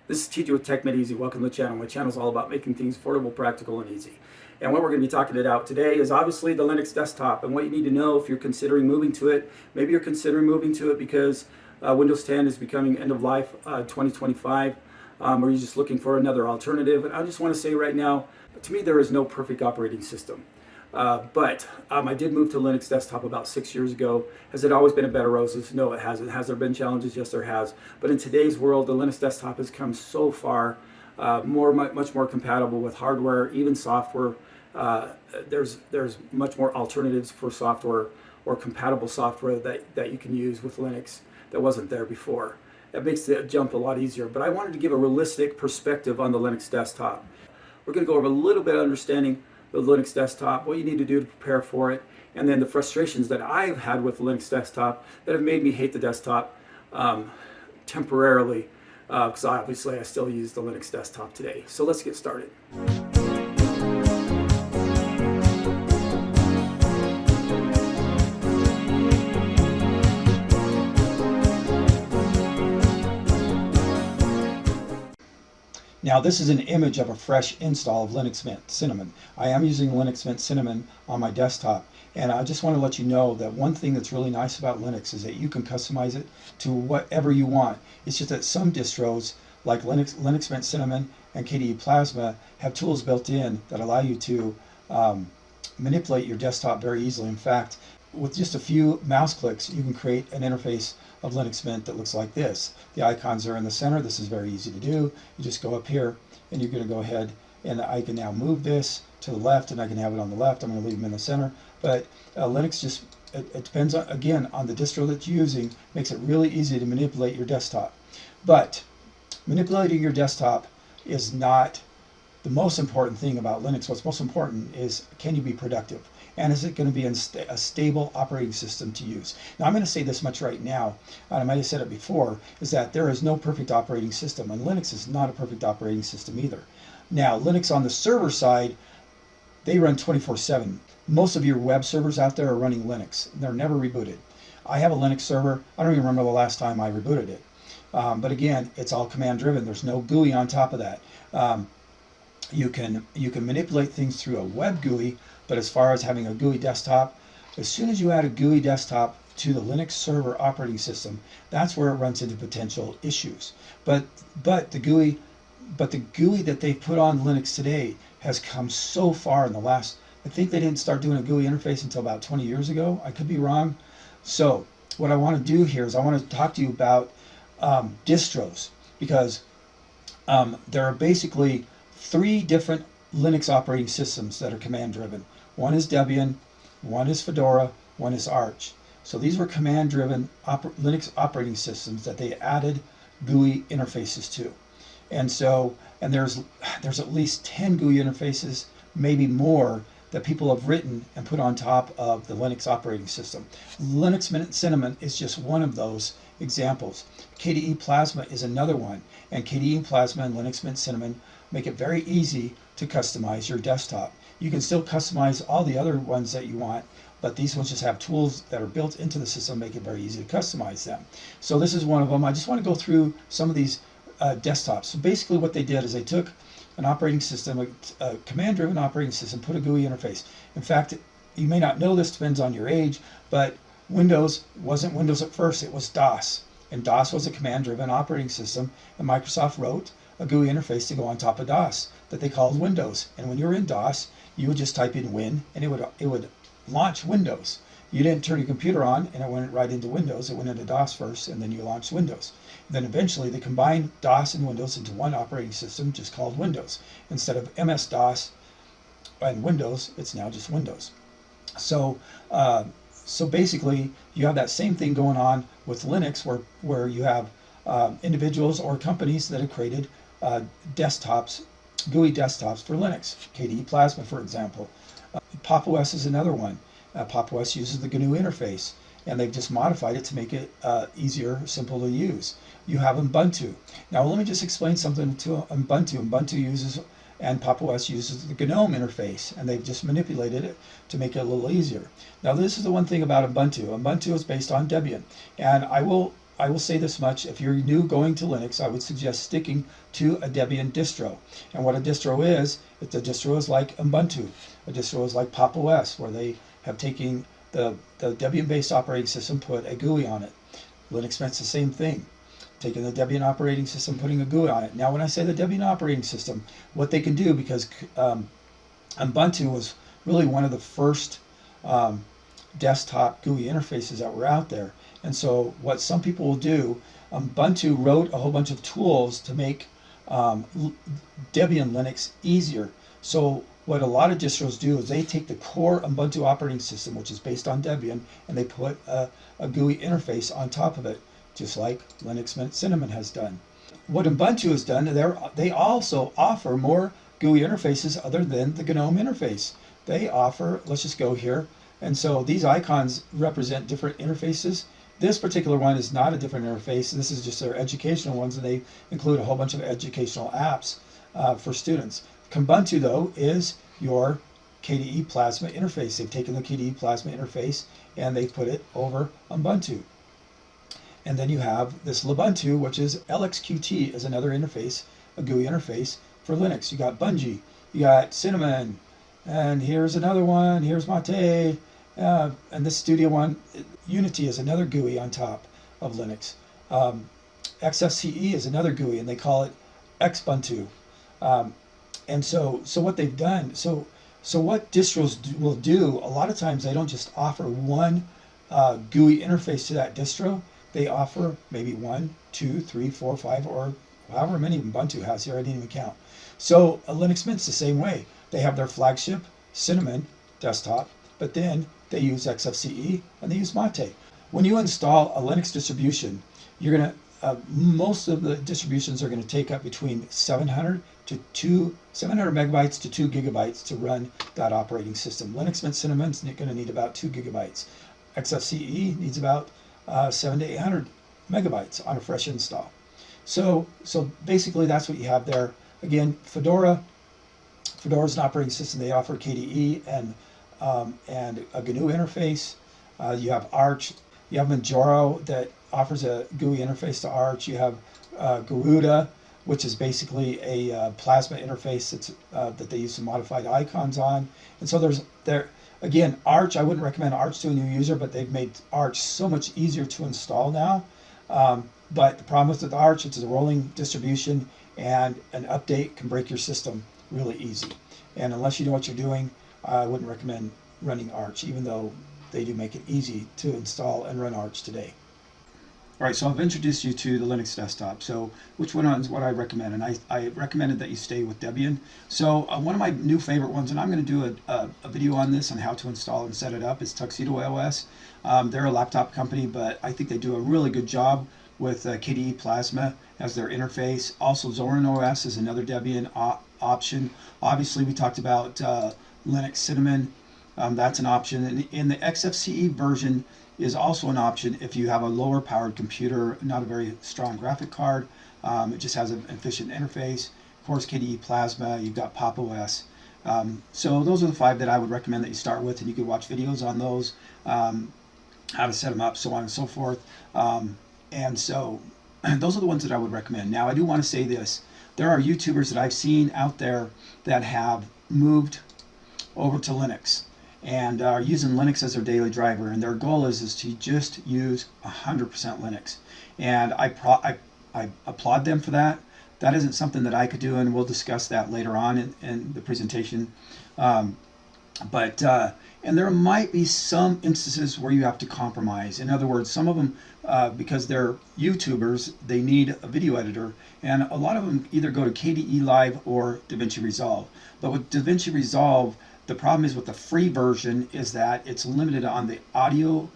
This is TJ with TechmadeEZ. Welcome to the channel. My channel is all about making things affordable, practical, and easy. And what we're going to be talking about today is obviously the Linux desktop and what you need to know if you're considering moving to it. Maybe you're considering moving to it because Windows 10 is becoming end of life 2025, or you're just looking for another alternative. And I just want to say right now, to me, there is no perfect operating system. But I did move to Linux desktop about 6 years ago. Has it always been a bed of roses? No, it hasn't. Has there been challenges? Yes, there has. But in today's world, the Linux desktop has come so far, much more compatible with hardware, even software. There's much more alternatives for software or compatible software that you can use with Linux that wasn't there before. That makes the jump a lot easier. But I wanted to give a realistic perspective on the Linux desktop. We're going to go over a little bit of understanding the Linux desktop, what you need to do to prepare for it, and then the frustrations that I've had with the Linux desktop that have made me hate the desktop temporarily, because obviously I still use the Linux desktop today. So let's get started. Now this is an image of a fresh install of Linux Mint Cinnamon. I am using Linux Mint Cinnamon on my desktop, and I just want to let you know that one thing that's really nice about Linux is that you can customize it to whatever you want. It's just that some distros like Linux Mint Cinnamon and KDE Plasma have tools built in that allow you to manipulate your desktop very easily. In fact, with just a few mouse clicks, you can create an interface of Linux Mint that looks like this. The icons are in the center. This is very easy to do. You just go up here and you're going to go ahead and I can now move this to the left and I can have it on the left. I'm going to leave them in the center. But Linux just, it depends on, again, on the distro that you're using, makes it really easy to manipulate your desktop. But manipulating your desktop is not the most important thing about Linux. What's most important is, can you be productive? And is it going to be a stable operating system to use? Now, I'm going to say this much right now, and I might have said it before, is that there is no perfect operating system, and Linux is not a perfect operating system either. Now, Linux on the server side, they run 24/7. Most of your web servers out there are running Linux. They're never rebooted. I have a Linux server. I don't even remember the last time I rebooted it. But again, it's all command driven. There's no GUI on top of that. You can manipulate things through a web GUI, but as far as having a GUI desktop, as soon as you add a GUI desktop to the Linux server operating system, that's where it runs into potential issues. But the GUI that they've put on Linux today has come so far in the last, I think they didn't start doing a GUI interface until about 20 years ago. I could be wrong. So what I want to do here is I want to talk to you about distros, because there are basically 3 different Linux operating systems that are command driven. One is Debian, one is Fedora, one is Arch. So these were command driven Linux operating systems that they added GUI interfaces to. And there's at least 10 GUI interfaces, maybe more, that people have written and put on top of the Linux operating system. Linux Mint Cinnamon is just one of those examples. KDE Plasma is another one, and KDE Plasma and Linux Mint Cinnamon make it very easy to customize your desktop. You can still customize all the other ones that you want, but these ones just have tools that are built into the system, make it very easy to customize them. So this is one of them. I just want to go through some of these desktops. So basically what they did is they took an operating system, a command-driven operating system, put a GUI interface. In fact, you may not know this, depends on your age, but Windows wasn't Windows at first, it was DOS. And DOS was a command-driven operating system, and Microsoft wrote a GUI interface to go on top of DOS that they called Windows. And when you were in DOS, you would just type in Win, and it would launch Windows. You didn't turn your computer on, and it went right into Windows. It went into DOS first, and then you launched Windows. Then eventually they combined DOS and Windows into one operating system just called Windows. Instead of MS-DOS and Windows, it's now just Windows. So basically, you have that same thing going on with Linux, where you have individuals or companies that have created desktops, GUI desktops for Linux. KDE Plasma, for example. PopOS is another one. PopOS uses the GNU interface, and they've just modified it to make it easier, simple to use. You have Ubuntu. Now let me just explain something to Ubuntu. Ubuntu uses, and PopOS uses the GNOME interface, and they've just manipulated it to make it a little easier. Now this is the one thing about Ubuntu. Ubuntu is based on Debian, and I will I will say this much: if you're new going to Linux, I would suggest sticking to a Debian distro. And what a distro is, a distro is like Ubuntu. A distro is like Pop! OS, where they have taken the Debian-based operating system, put a GUI on it. Linux Mint's the same thing. Taking the Debian operating system, putting a GUI on it. Now, when I say the Debian operating system, what they can do, because Ubuntu was really one of the first desktop GUI interfaces that were out there. And so what some people will do, Ubuntu wrote a whole bunch of tools to make Debian Linux easier. So what a lot of distros do is they take the core Ubuntu operating system, which is based on Debian, and they put a GUI interface on top of it, just like Linux Mint Cinnamon has done. What Ubuntu has done, they also offer more GUI interfaces other than the GNOME interface. They offer, let's just go here, and so these icons represent different interfaces. This particular one is not a different interface. This is just their educational ones, and they include a whole bunch of educational apps for students. Kubuntu, though, is your KDE Plasma interface. They've taken the KDE Plasma interface and they've put it over Ubuntu. And then you have this Lubuntu, which is LXQT, is another interface, a GUI interface for Linux. You got Bungie, you got Cinnamon, and here's another one. Here's Mate, and this Studio one. Unity is another GUI on top of Linux. XFCE is another GUI, and they call it Xbuntu. And so what they've done, so what distros will do, a lot of times they don't just offer one GUI interface to that distro. They offer maybe 1, 2, 3, 4, 5, or however many Ubuntu has here. I didn't even count. So a Linux Mint's the same way. They have their flagship Cinnamon desktop, but then they use XFCE and they use Mate. When you install a Linux distribution, you're gonna most of the distributions are going to take up between 700 megabytes to 2 gigabytes to run that operating system. Linux Mint Cinnamon's going to need about 2 gigabytes. XFCE needs about 700 to 800 megabytes on a fresh install. So basically that's what you have there. Again, Fedora's an operating system. They offer KDE and a GNU interface. You have Arch. You have Manjaro that offers a GUI interface to Arch. You have Garuda, which is basically a Plasma interface that they use some modified icons on. And so again, Arch, I wouldn't recommend Arch to a new user, but they've made Arch so much easier to install now. But the problem with Arch, it's a rolling distribution, and an update can break your system really easy. And unless you know what you're doing, I wouldn't recommend running Arch, even though they do make it easy to install and run Arch today. All right, so I've introduced you to the Linux desktop. So which one is what I recommend? And I recommended that you stay with Debian. So one of my new favorite ones, and I'm going to do a video on this on how to install and set it up, is TuxedoOS. They're a laptop company, but I think they do a really good job with KDE Plasma as their interface. Also, Zorin OS is another Debian option. Obviously, we talked about Linux Cinnamon. That's an option. And in the XFCE version is also an option if you have a lower powered computer, not a very strong graphic card. It just has an efficient interface. Of course, KDE Plasma, you've got Pop! OS. So those are the 5 that I would recommend that you start with, and you can watch videos on those, how to set them up, so on and so forth. And so those are the ones that I would recommend. Now, I do want to say this. There are YouTubers that I've seen out there that have moved over to Linux and are using Linux as their daily driver, and their goal is to just use 100% Linux. And I applaud them for that. That isn't something that I could do, and we'll discuss that later on in the presentation. And there might be some instances where you have to compromise. In other words, some of them, because they're YouTubers, they need a video editor, and a lot of them either go to KDE Live or DaVinci Resolve. But with DaVinci Resolve, the problem is with the free version is that it's limited on the audio,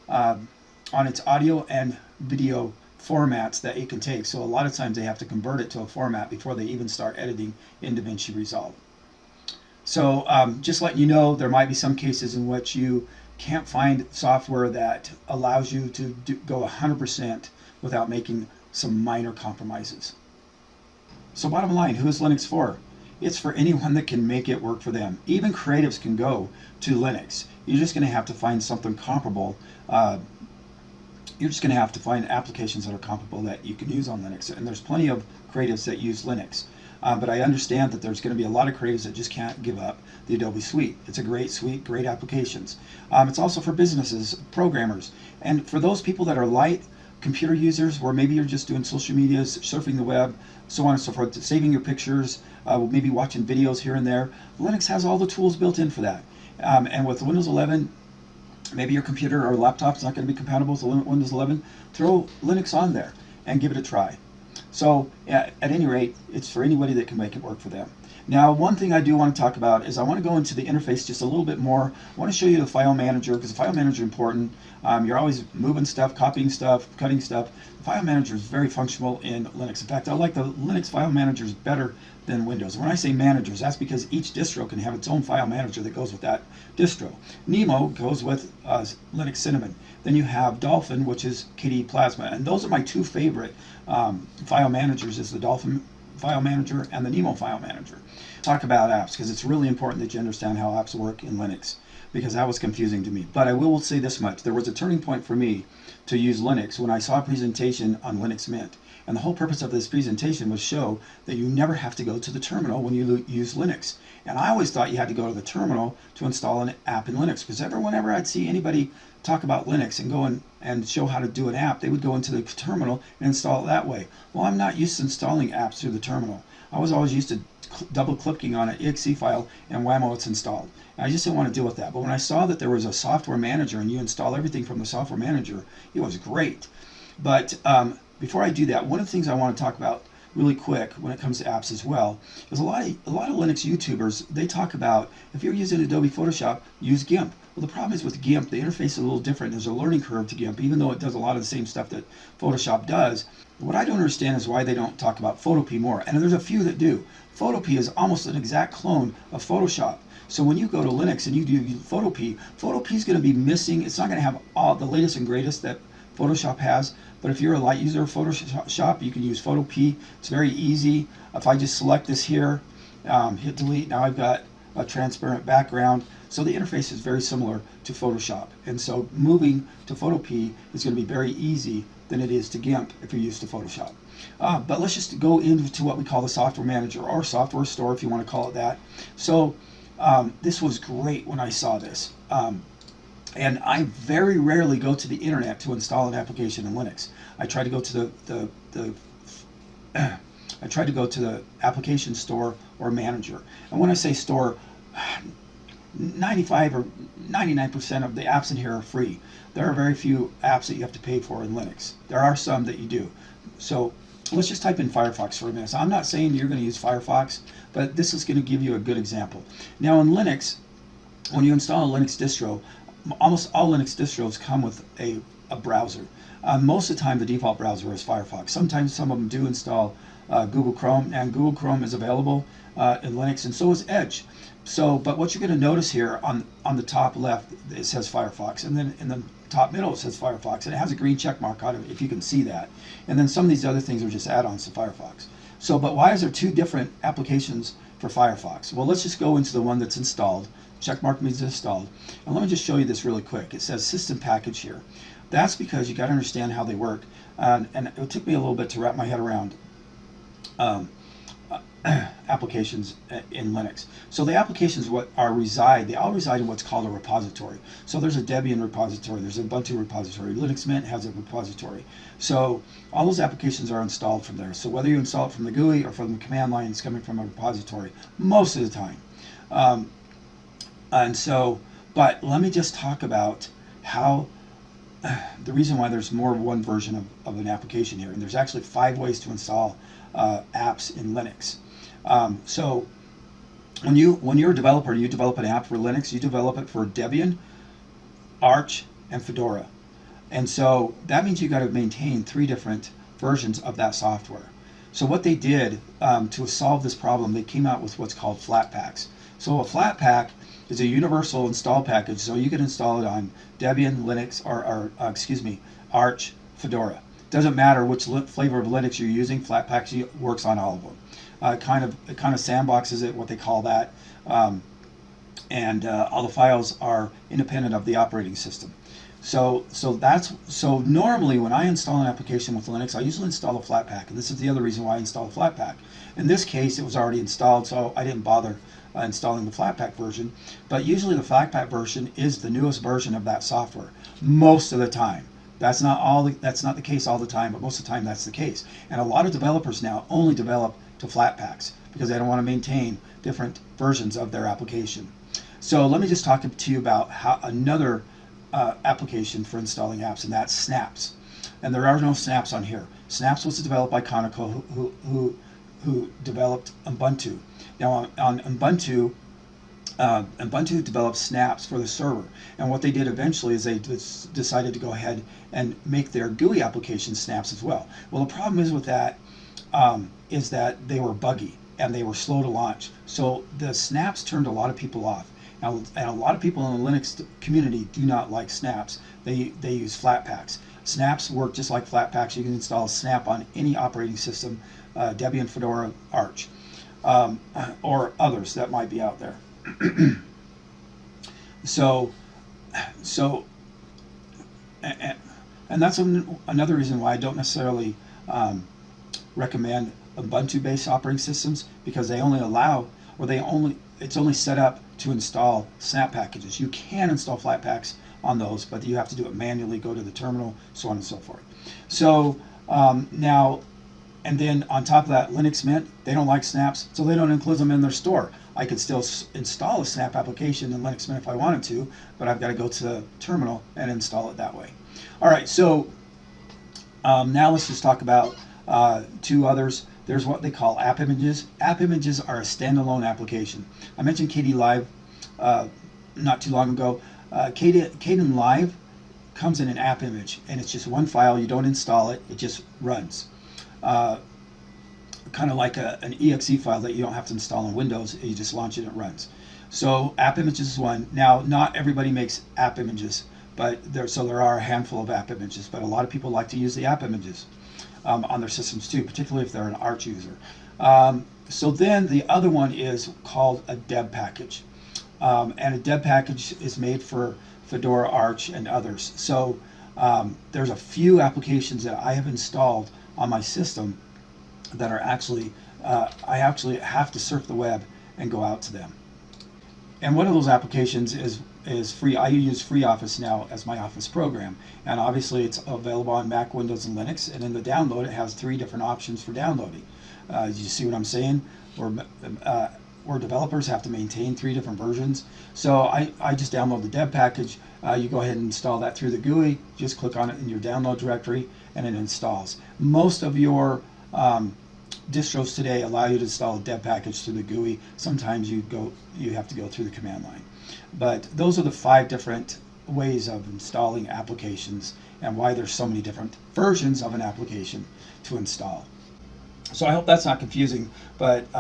on its audio and video formats that it can take. So a lot of times they have to convert it to a format before they even start editing in DaVinci Resolve. So just letting you know, there might be some cases in which you can't find software that allows you to go 100% without making some minor compromises. So bottom line, who is Linux for? It's for anyone that can make it work for them. Even creatives can go to Linux. You're just going to have to find something comparable you're just going to have to find applications that are comparable that you can use on Linux. And there's plenty of creatives that use Linux. But I understand that there's going to be a lot of creatives that just can't give up the Adobe Suite. It's a great suite, great applications. It's also for businesses, programmers, and for those people that are light computer users, where maybe you're just doing social media, surfing the web, so on and so forth, saving your pictures, maybe watching videos here and there. Linux has all the tools built in for that. And with Windows 11, maybe your computer or laptop is not going to be compatible with Windows 11, throw Linux on there and give it a try. So at any rate, it's for anybody that can make it work for them. Now, one thing I do want to talk about is I want to go into the interface just a little bit more. I want to show you the file manager, because the file manager is important. You're always moving stuff, copying stuff, cutting stuff. The file manager is very functional in Linux. In fact, I like the Linux file managers better than Windows. When I say managers, that's because each distro can have its own file manager that goes with that distro. Nemo goes with Linux Cinnamon. Then you have Dolphin, which is KDE Plasma. And those are my two favorite file managers, is the Dolphin file manager and the Nemo file manager. Talk about apps, because it's really important that you understand how apps work in Linux, because that was confusing to me. But I will say this much: there was a turning point for me to use Linux when I saw a presentation on Linux Mint. And the whole purpose of this presentation was show that you never have to go to the terminal when you use Linux. And I always thought you had to go to the terminal to install an app in Linux, because whenever I'd see anybody talk about Linux and go in and show how to do an app, they would go into the terminal and install it that way. Well, I'm not used to installing apps through the terminal. I was always used to double clicking on an exe file and whammo, it's installed. And I just didn't want to deal with that. But when I saw that there was a software manager and you install everything from the software manager, it was great. But before I do that, one of the things I want to talk about really quick when it comes to apps as well is a lot of Linux YouTubers, they talk about, if you're using Adobe Photoshop, use GIMP. Well, the problem is with GIMP, the interface is a little different. There's a learning curve to GIMP, even though it does a lot of the same stuff that Photoshop does. What I don't understand is why they don't talk about Photopea more. And there's a few that do. Photopea is almost an exact clone of Photoshop. So when you go to Linux and you do Photopea, Photopea is going to be missing. It's not going to have all the latest and greatest that Photoshop has. But if you're a light user of Photoshop, you can use Photopea. It's very easy. If I just select this here, hit delete, now I've got a transparent background. So the interface is very similar to Photoshop. And so moving to Photopea is going to be very easy than it is to GIMP if you're used to Photoshop. But let's just go into what we call the software manager, or software store if you want to call it that. So this was great when I saw this. And I very rarely go to the internet to install an application in Linux. I try to go to the application store or manager. And when I say store, 95 or 99% of the apps in here are free. There are very few apps that you have to pay for in Linux. There are some that you do. So let's just type in Firefox for a minute. So I'm not saying you're going to use Firefox, but this is going to give you a good example. Now in Linux, when you install a Linux distro, almost all Linux distros come with a browser. Most of the time the default browser is Firefox. Sometimes some of them do install Google Chrome, and Google Chrome is available in Linux, and so is Edge. So, but what you're going to notice here on the top left, it says Firefox, and then in the top middle it says Firefox, and it has a green check mark on it if you can see that. And then some of these other things are just add-ons to Firefox. So, but why is there two different applications for Firefox? Well, let's just go into the one that's installed. Check mark means installed. And let me just show you this really quick. It says system package here. That's because you got to understand how they work. And it took me a little bit to wrap my head around applications in Linux. So the applications they all reside in what's called a repository. So there's a Debian repository, there's a Ubuntu repository, Linux Mint has a repository. So all those applications are installed from there. So whether you install it from the GUI or from the command line, it's coming from a repository most of the time. And so, but let me just talk about how the reason why there's more than one version of an application here. And there's actually 5 ways to install apps in Linux. So when you're a developer and you develop an app for Linux, you develop it for Debian, Arch, and Fedora. And so that means you got to maintain 3 different versions of that software. So what they did to solve this problem, they came out with what's called Flatpaks. So a Flatpak is a universal install package, so you can install it on Debian, Linux, or Arch, Fedora. Doesn't matter which flavor of Linux you're using, Flatpak works on all of them. It kind of sandboxes it, what they call that, and all the files are independent of the operating system. So normally when I install an application with Linux, I usually install a Flatpak, and this is the other reason why I install a Flatpak. In this case, it was already installed, so I didn't bother installing the Flatpak version. But usually the Flatpak version is the newest version of that software most of the time. That's not the case all the time, but most of the time that's the case. And a lot of developers now only develop to Flatpaks because they don't want to maintain different versions of their application. So let me just talk to you about how another application for installing apps, and that's Snaps. And there are no Snaps on here. Snaps was developed by Conoco, who developed Ubuntu. Now on Ubuntu, Ubuntu developed Snaps for the server, and what they did eventually is they decided to go ahead and make their GUI application Snaps as well. Well, the problem is with that is that they were buggy and they were slow to launch. So the Snaps turned a lot of people off. Now, and a lot of people in the Linux community do not like Snaps. They use Flatpaks. Snaps work just like Flatpaks. You can install Snap on any operating system, Debian, Fedora, Arch, or others that might be out there. And that's another reason why I don't necessarily recommend Ubuntu-based operating systems, because they only allow, or it's only set up to install Snap packages. You can install Flatpaks on those, but you have to do it manually, go to the terminal, so on and so forth. So now, and then on top of that, Linux Mint, they don't like Snaps, so they don't include them in their store. I could still install a Snap application in Linux Mint if I wanted to, but I've got to go to the terminal and install it that way. All right, so now let's just talk about two others. There's what they call app images. App images are a standalone application. I mentioned Kdenlive not too long ago. Kdenlive comes in an app image, and it's just one file. You don't install it. It just runs. Kind of like an exe file that you don't have to install on Windows. You just launch it and it runs. So app images is one. Now, not everybody makes app images, but there are a handful of app images, but a lot of people like to use the app images on their systems too, particularly if they're an Arch user. So then the other one is called a deb package. And a deb package is made for Fedora, Arch, and others. So there's a few applications that I have installed on my system that are actually, I actually have to surf the web and go out to them. And one of those applications is free. I use FreeOffice now as my Office program, and obviously it's available on Mac, Windows, and Linux. And in the download, it has 3 different options for downloading. You see what I'm saying? Where developers have to maintain 3 different versions. So I just download the deb package. You go ahead and install that through the GUI. Just click on it in your download directory, and it installs. Most of your distros today allow you to install a deb package through the GUI. Sometimes you have to go through the command line. But those are the 5 different ways of installing applications, and why there's so many different versions of an application to install. So I hope that's not confusing, but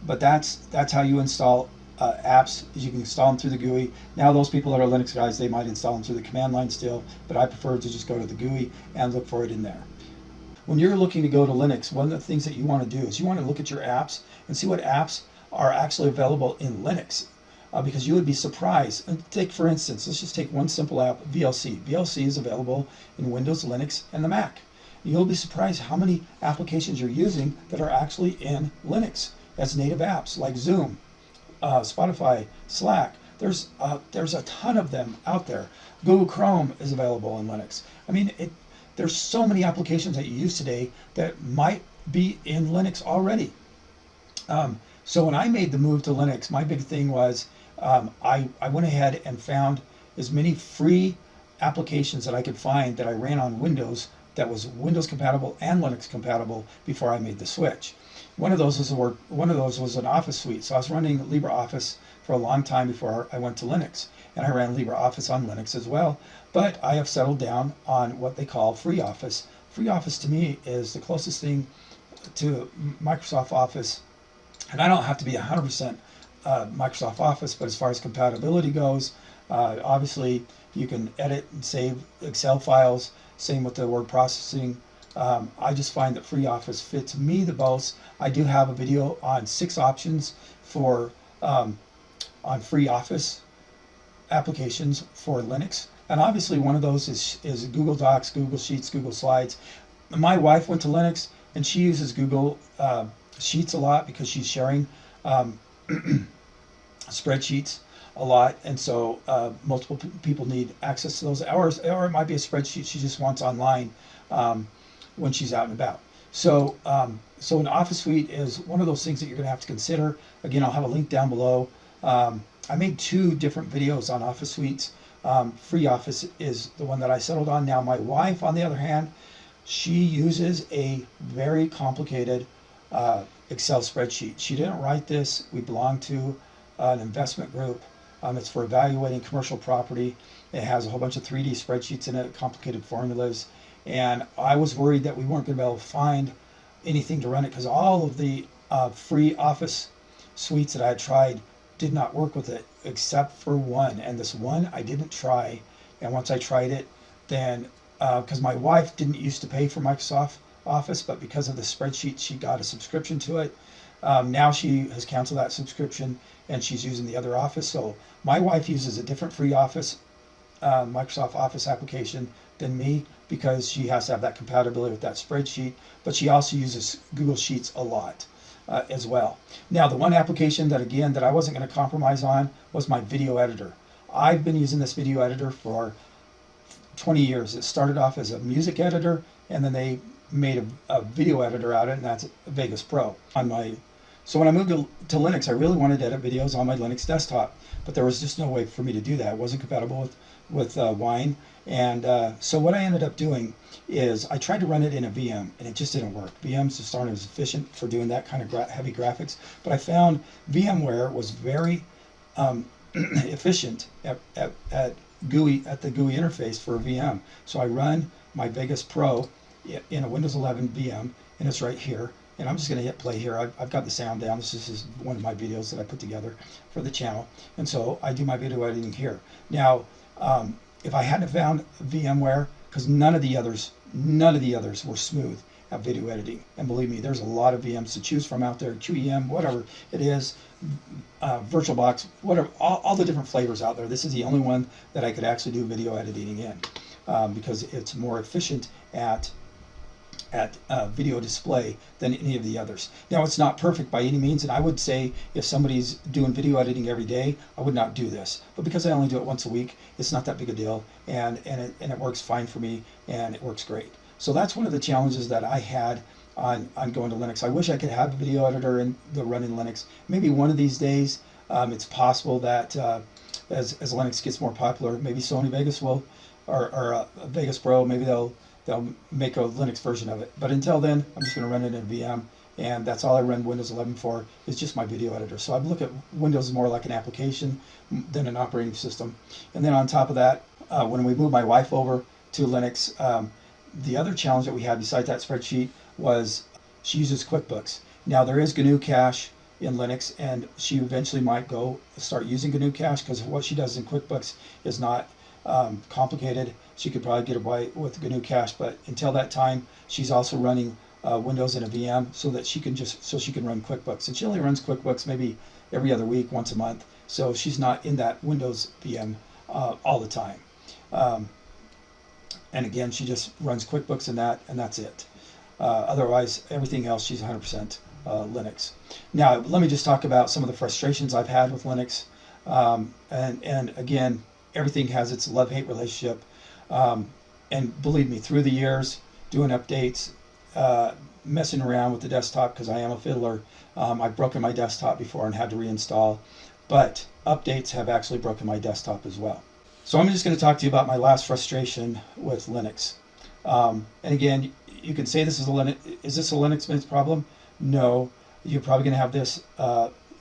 that's how you install apps. You can install them through the GUI. Now those people that are Linux guys, they might install them through the command line still, but I prefer to just go to the GUI and look for it in there. When you're looking to go to Linux, one of the things that you want to do is you want to look at your apps and see what apps are actually available in Linux. Because you would be surprised. And take, for instance, let's just take one simple app, VLC. VLC is available in Windows, Linux, and the Mac. You'll be surprised how many applications you're using that are actually in Linux as native apps, like Zoom, Spotify, Slack. There's a ton of them out there. Google Chrome is available in Linux. I mean, there's so many applications that you use today that might be in Linux already. So when I made the move to Linux, my big thing was I went ahead and found as many free applications that I could find that I ran on Windows that was Windows compatible and Linux compatible before I made the switch. One of those was an Office suite. So I was running LibreOffice for a long time before I went to Linux, and I ran LibreOffice on Linux as well. But I have settled down on what they call FreeOffice. FreeOffice to me is the closest thing to Microsoft Office, and I don't have to be 100% Microsoft Office, but as far as compatibility goes, obviously you can edit and save Excel files. Same with the word processing. I just find that FreeOffice fits me the most. I do have a video on 6 options for on FreeOffice applications for Linux. And obviously one of those is Google Docs, Google Sheets, Google Slides. My wife went to Linux, and she uses Google Sheets a lot because she's sharing um, spreadsheets a lot, and so multiple people need access to those. Or it might be a spreadsheet she just wants online when she's out and about. So an Office Suite is one of those things that you're going to have to consider. Again, I'll have a link down below. I made 2 different videos on Office Suites. Free Office is the one that I settled on. Now, my wife, on the other hand, she uses a very complicated Excel spreadsheet. She didn't write this. We belong to an investment group. It's for evaluating commercial property. It has a whole bunch of 3D spreadsheets in it, complicated formulas. And I was worried that we weren't going to be able to find anything to run it because all of the free Office suites that I had tried did not work with it except for one. And this one I didn't try. And once I tried it, then because my wife didn't used to pay for Microsoft Office, but because of the spreadsheet, she got a subscription to it. Now she has canceled that subscription and she's using the other Office. So my wife uses a different free Office, Microsoft Office application than me because she has to have that compatibility with that spreadsheet, but she also uses Google Sheets a lot as well. Now, the one application that I wasn't going to compromise on was my video editor. I've been using this video editor for 20 years. It started off as a music editor, and then they made a video editor out of it, and that's Vegas Pro. So when I moved to Linux, I really wanted to edit videos on my Linux desktop, but there was just no way for me to do that. It wasn't compatible with Wine. And so what I ended up doing is I tried to run it in a VM, and it just didn't work. VMs just aren't as efficient for doing that kind of heavy graphics. But I found VMware was very efficient at the GUI interface for a VM. So I run my Vegas Pro in a Windows 11 VM, and it's right here. And I'm just going to hit play here. I've got the sound down. This is one of my videos that I put together for the channel. And so I do my video editing here. Now, if I hadn't found VMware, because none of the others were smooth at video editing. And believe me, there's a lot of VMs to choose from out there, QEM, whatever it is, VirtualBox, whatever, all the different flavors out there. This is the only one that I could actually do video editing in because it's more efficient at video display than any of the others. Now, it's not perfect by any means, and I would say if somebody's doing video editing every day, I would not do this. But because I only do it once a week, it's not that big a deal, and it works fine for me, and it works great. So that's one of the challenges that I had on going to Linux. I wish I could have a video editor in running Linux. Maybe one of these days, it's possible that as Linux gets more popular, maybe Sony Vegas will, or Vegas Pro, maybe they'll make a Linux version of it. But until then, I'm just going to run it in a VM, and that's all I run Windows 11 for, is just my video editor. So I look at Windows more like an application than an operating system. And then on top of that, when we moved my wife over to Linux, the other challenge that we had besides that spreadsheet was she uses QuickBooks. Now, there is GNU Cache in Linux, and she eventually might go start using GNU Cache because what she does in QuickBooks is not complicated. She could probably get away with GNU Cache, but until that time, she's also running Windows in a VM so that she can run QuickBooks. And she only runs QuickBooks maybe every other week, once a month. So she's not in that Windows VM all the time. And again, she just runs QuickBooks and that's it. Otherwise, everything else, she's 100% Linux. Now, let me just talk about some of the frustrations I've had with Linux. And again, everything has its love-hate relationship. And believe me, through the years, doing updates, messing around with the desktop, because I am a fiddler, I've broken my desktop before and had to reinstall. But updates have actually broken my desktop as well. So I'm just going to talk to you about my last frustration with Linux. And again, you can say this is is this a Linux-based problem? No. You're probably going to have this.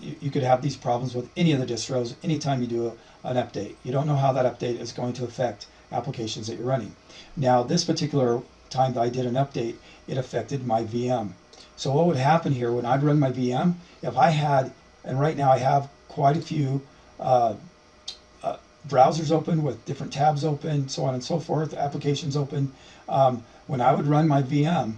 You could have these problems with any of the distros anytime you do an update. You don't know how that update is going to affect applications that you're running. Now, this particular time that I did an update, it affected my VM. So what would happen here when I'd run my VM, if I had, and right now I have quite a few browsers open with different tabs open, so on and so forth, applications open. When I would run my VM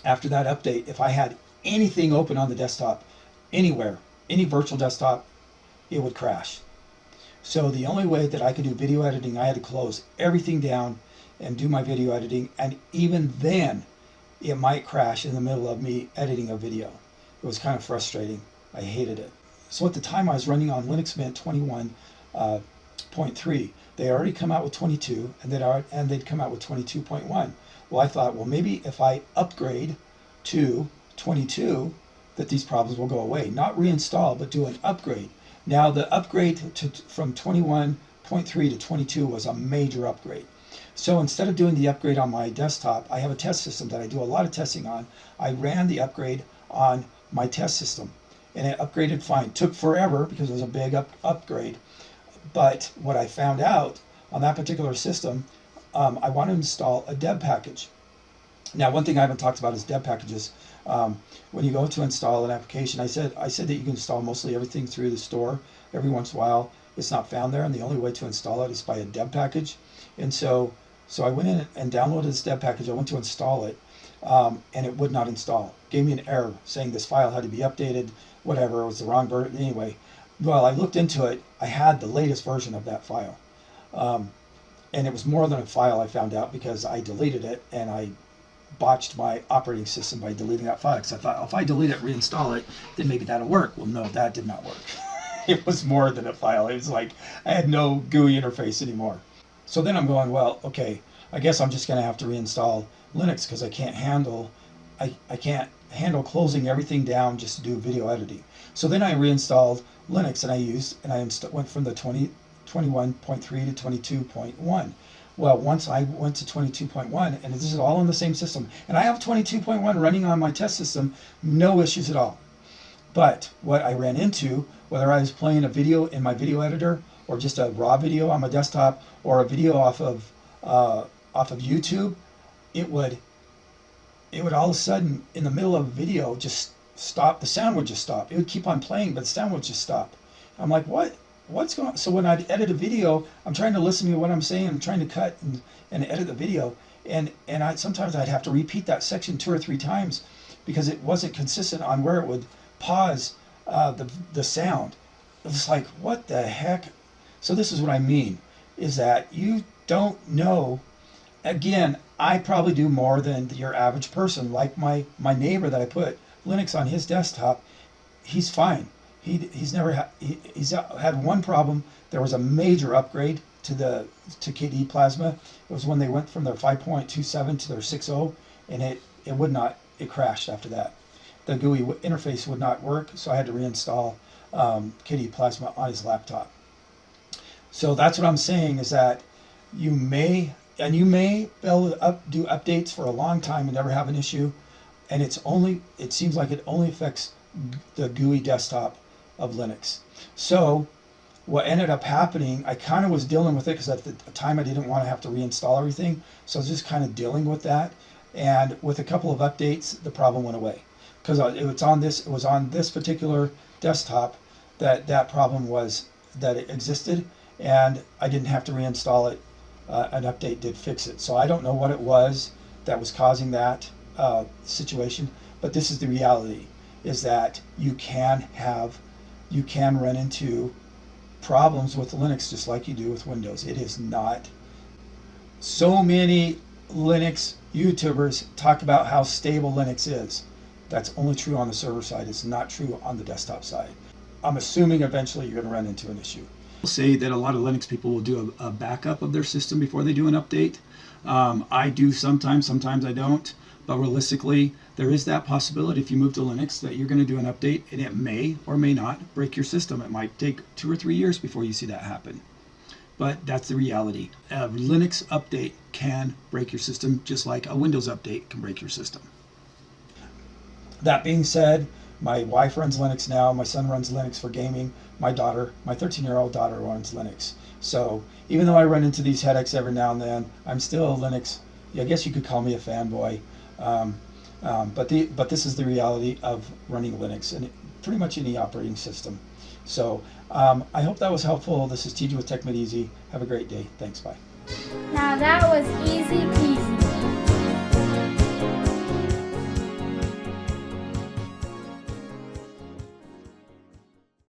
after that update, if I had anything open on the desktop, anywhere, any virtual desktop, it would crash. So the only way that I could do video editing, I had to close everything down and do my video editing. And even then, it might crash in the middle of me editing a video. It was kind of frustrating. I hated it. So at the time I was running on Linux Mint 21.3. They already come out with 22, and they'd come out with 22.1. Well, I thought, well, maybe if I upgrade to 22, that these problems will go away. Not reinstall, but do an upgrade. Now, the upgrade from 21.3 to 22 was a major upgrade. So instead of doing the upgrade on my desktop, I have a test system that I do a lot of testing on. I ran the upgrade on my test system, and it upgraded fine. Took forever because it was a big upgrade. But what I found out on that particular system, I want to install a deb package. Now, one thing I haven't talked about is deb packages. When you go to install an application, I said that you can install mostly everything through the store. Every once in a while, it's not found there, and the only way to install it is by a deb package. And so I went in and downloaded this deb package. I went to install it, and it would not install. Gave me an error saying this file had to be updated, whatever. It was the wrong version. Anyway, well, I looked into it. I had the latest version of that file. And it was more than a file, I found out, because I deleted it, and I botched my operating system by deleting that file. Because I thought, if I delete it, reinstall it, then maybe that'll work. Well, no, that did not work. It was more than a file. It was like I had no GUI interface anymore. So then I'm going, well, okay, I guess I'm just going to have to reinstall Linux because I can't handle closing everything down just to do video editing. So then I reinstalled Linux, and I went from the 21.3 to 22.1. Well, once I went to 22.1, and this is all on the same system, and I have 22.1 running on my test system, no issues at all. But what I ran into, whether I was playing a video in my video editor, or just a raw video on my desktop, or a video off of YouTube, it would all of a sudden, in the middle of a video, just stop. The sound would just stop. It would keep on playing, but the sound would just stop. I'm like, what's going on? So when I'd edit a video, I'm trying to listen to what I'm saying. I'm trying to cut and edit the video. And sometimes I'd have to repeat that section 2 or 3 times because it wasn't consistent on where it would pause the sound. It was like, what the heck? So this is what I mean, is that you don't know. Again, I probably do more than your average person. Like my neighbor that I put Linux on his desktop, he's fine. He's had one problem. There was a major upgrade to KDE Plasma. It was when they went from their 5.27 to their 6.0, and it crashed after that. The GUI interface would not work, so I had to reinstall KDE Plasma on his laptop. So that's what I'm saying, is that you may be able to do updates for a long time and never have an issue, and it seems like it only affects the GUI desktop of Linux. So what ended up happening, I kind of was dealing with it because at the time I didn't want to have to reinstall everything, so I was just kind of dealing with that. And with a couple of updates, the problem went away because it was on this particular desktop that problem it existed, and I didn't have to reinstall it. An update did fix it. So I don't know what it was that was causing that situation, but this is the reality, is that you can run into problems with Linux just like you do with Windows. It is not. So many Linux YouTubers talk about how stable Linux is. That's only true on the server side. It's not true on the desktop side. I'm assuming eventually you're going to run into an issue. I'll say that a lot of Linux people will do a backup of their system before they do an update. I do sometimes I don't. But realistically, there is that possibility if you move to Linux that you're going to do an update, and it may or may not break your system. It might take 2 or 3 years before you see that happen. But that's the reality. A Linux update can break your system just like a Windows update can break your system. That being said, my wife runs Linux now. My son runs Linux for gaming. My 13-year-old daughter runs Linux. So even though I run into these headaches every now and then, I'm still a Linux. I guess you could call me a fanboy. But this is the reality of running Linux and pretty much any operating system. So I hope that was helpful. This is TJ with TechmadeEZ. Have a great day. Thanks. Bye. Now that was easy peasy.